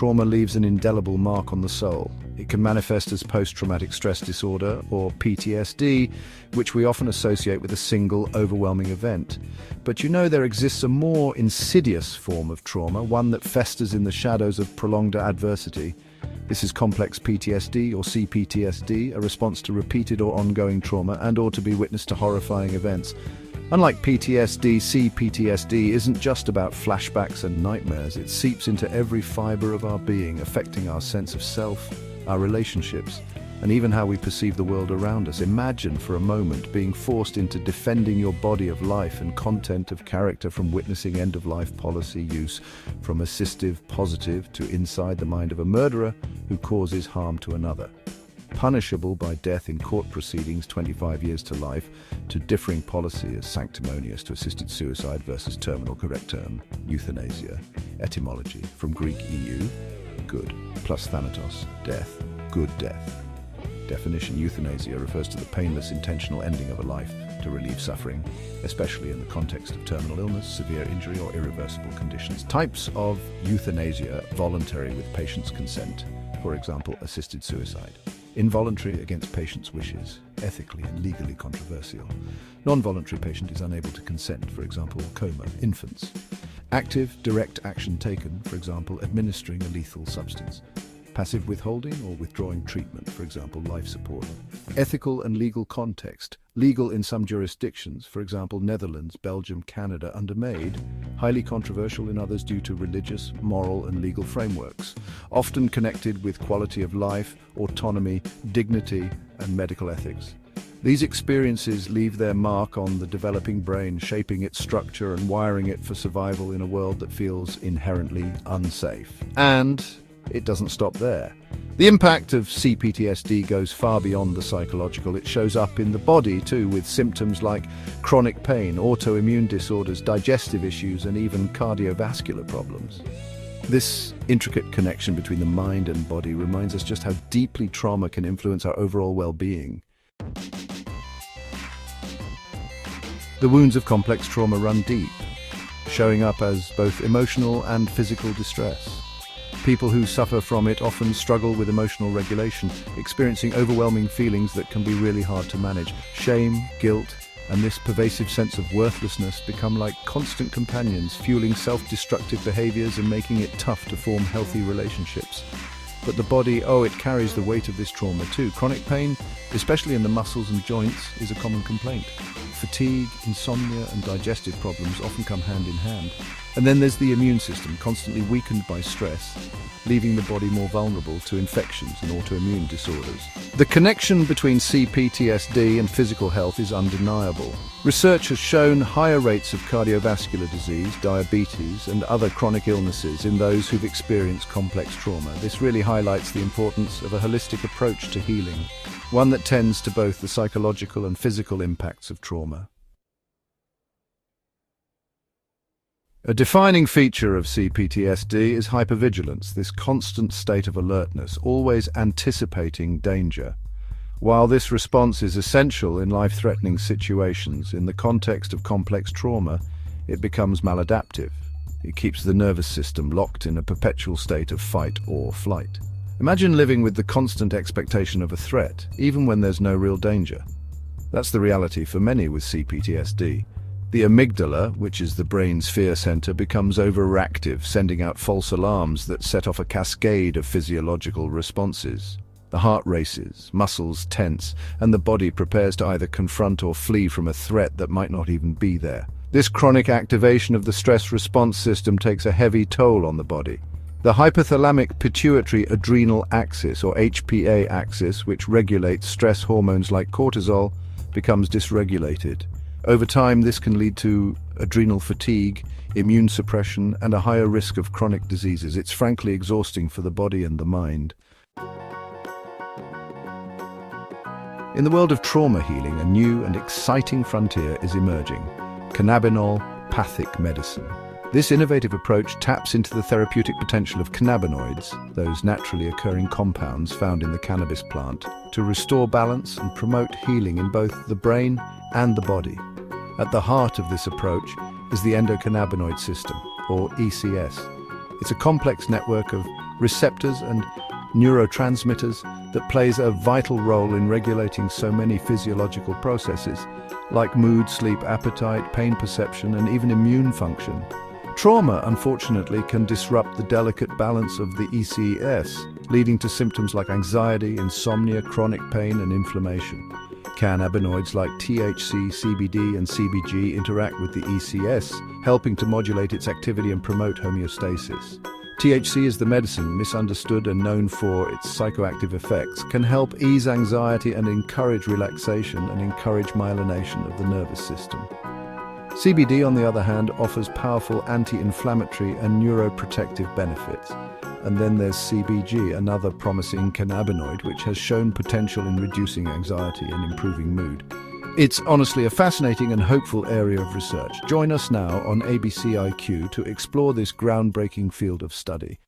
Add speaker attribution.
Speaker 1: trauma leaves an indelible mark on the soul. It can manifest as post-traumatic stress disorder, or PTSD, which we often associate with a single, overwhelming event. But you know, there exists a more insidious form of trauma, one that festers in the shadows of prolonged adversity. This is complex PTSD, or C-PTSD, a response to repeated or ongoing trauma and/or to be witness to horrifying events. Unlike PTSD, C-PTSD isn't just about flashbacks and nightmares. It seeps into every fiber of our being, affecting our sense of self, our relationships, and even how we perceive the world around us. Imagine for a moment being forced into defending your body of life and content of character, from witnessing end-of-life policy use, from assistive positive to inside the mind of a murderer who causes harm to another. Punishable by death in court proceedings, 25 years to life, to differing policy as sanctimonious to assisted suicide versus terminal, correct term, euthanasia. Etymology, from Greek EU, good, plus thanatos, death, good death. Definition: euthanasia refers to the painless, intentional ending of a life to relieve suffering, especially in the context of terminal illness, severe injury, or irreversible conditions. Types of euthanasia: voluntary with patient's consent, for example, assisted suicide. Involuntary, against patient's wishes, ethically and legally controversial. Non-voluntary, patient is unable to consent, for example, coma, infants. Active, direct action taken, for example, administering a lethal substance. Passive withholding or withdrawing treatment, for example, life support. Ethical and legal context. Legal in some jurisdictions, for example, Netherlands, Belgium, Canada, undermade. Highly controversial in others due to religious, moral and legal frameworks. Often connected with quality of life, autonomy, dignity and medical ethics. These experiences leave their mark on the developing brain, shaping its structure and wiring it for survival in a world that feels inherently unsafe. And it doesn't stop there. The impact of C-PTSD goes far beyond the psychological. It shows up in the body too, with symptoms like chronic pain, autoimmune disorders, digestive issues, and even cardiovascular problems. This intricate connection between the mind and body reminds us just how deeply trauma can influence our overall well-being. The wounds of complex trauma run deep, showing up as both emotional and physical distress. People who suffer from it often struggle with emotional regulation, experiencing overwhelming feelings that can be really hard to manage. Shame, guilt, and this pervasive sense of worthlessness become like constant companions, fueling self-destructive behaviors and making it tough to form healthy relationships. But the body, it carries the weight of this trauma too. Chronic pain, especially in the muscles and joints, is a common complaint. Fatigue, insomnia, and digestive problems often come hand in hand. And then there's the immune system, constantly weakened by stress, leaving the body more vulnerable to infections and autoimmune disorders. The connection between C-PTSD and physical health is undeniable. Research has shown higher rates of cardiovascular disease, diabetes, and other chronic illnesses in those who've experienced complex trauma. This really highlights the importance of a holistic approach to healing, one that tends to both the psychological and physical impacts of trauma. A defining feature of C-PTSD is hypervigilance, this constant state of alertness, always anticipating danger. While this response is essential in life-threatening situations, in the context of complex trauma, it becomes maladaptive. It keeps the nervous system locked in a perpetual state of fight or flight. Imagine living with the constant expectation of a threat, even when there's no real danger. That's the reality for many with C-PTSD. The amygdala, which is the brain's fear center, becomes overactive, sending out false alarms that set off a cascade of physiological responses. The heart races, muscles tense, and the body prepares to either confront or flee from a threat that might not even be there. This chronic activation of the stress response system takes a heavy toll on the body. The hypothalamic pituitary adrenal axis, or HPA axis, which regulates stress hormones like cortisol, becomes dysregulated. Over time, this can lead to adrenal fatigue, immune suppression, and a higher risk of chronic diseases. It's frankly exhausting for the body and the mind. In the world of trauma healing, a new and exciting frontier is emerging: cannabinol-pathic medicine. This innovative approach taps into the therapeutic potential of cannabinoids, those naturally occurring compounds found in the cannabis plant, to restore balance and promote healing in both the brain and the body. At the heart of this approach is the endocannabinoid system, or ECS. It's a complex network of receptors and neurotransmitters that plays a vital role in regulating so many physiological processes, like mood, sleep, appetite, pain perception, and even immune function. Trauma, unfortunately, can disrupt the delicate balance of the ECS, leading to symptoms like anxiety, insomnia, chronic pain, and inflammation. Cannabinoids like THC, CBD, and CBG interact with the ECS, helping to modulate its activity and promote homeostasis. THC is the medicine, misunderstood and known for its psychoactive effects, can help ease anxiety and encourage relaxation and encourage myelination of the nervous system. CBD, on the other hand, offers powerful anti-inflammatory and neuroprotective benefits. And then there's CBG, another promising cannabinoid which has shown potential in reducing anxiety and improving mood. It's honestly a fascinating and hopeful area of research. Join us now on ABC IQ to explore this groundbreaking field of study.